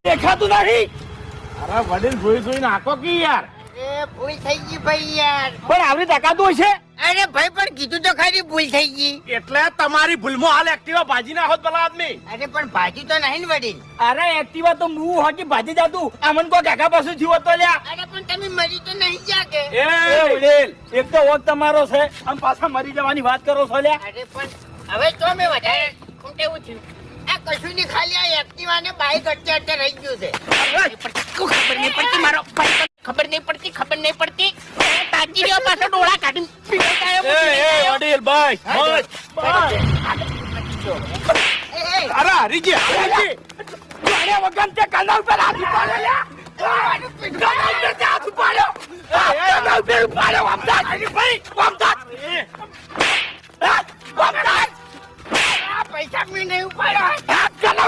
દેખાતું નહીં. અરે વડીલ જોઈ જોઈને આંખો કી યાર. અરે ભૂલ થઈ ગઈ ભાઈ યાર. પણ આવડી દેખાતું હશે. અરે ભાઈ પણ કીધું તો ખરી ભૂલ થઈ ગઈ. એટલે તમારી ભૂલમાં હાલ એક્ટિવા ભાજી ના હોત ભલા આદમી. અરે પણ ભાજી તો નહીં ને વડીલ. અરે એક્ટિવા તો હું હોકી ભાજી જાતું અમન કોઈ કાકા પાસે જીવો તો લ્યા. અરે પણ તમે મરી તો નહીં ગયા કે. એ વડીલ એક તો વખત તમારો છે આમ પાછા મરી જવાની વાત કરો છો લ્યા. અરે પણ હવે તો મેં વધારે કેવું થયું આ કશું ની ખાલી આ એક્ટિવા ને બાઈક અત્યારે રહી ગયું છે. ખબર નહીં પડતી મારો ભાઈ ખબર નહીં પડતી તાજી રહ્યો પાછો ડોળા કાઢીને વડીલ બસ અરે હરીજી વગર તે કાના ઉપર હાથ ઉપાડ્યો લ્યા. કાના ઉપર તે હાથ ઉપાડ્યો. કાના ઉપર ઉપાડ્યો વમદાદ. ભાઈ વમદાદ. વમદાદ. પૈસા મેં નહીં ઉપાડ્યો. કાના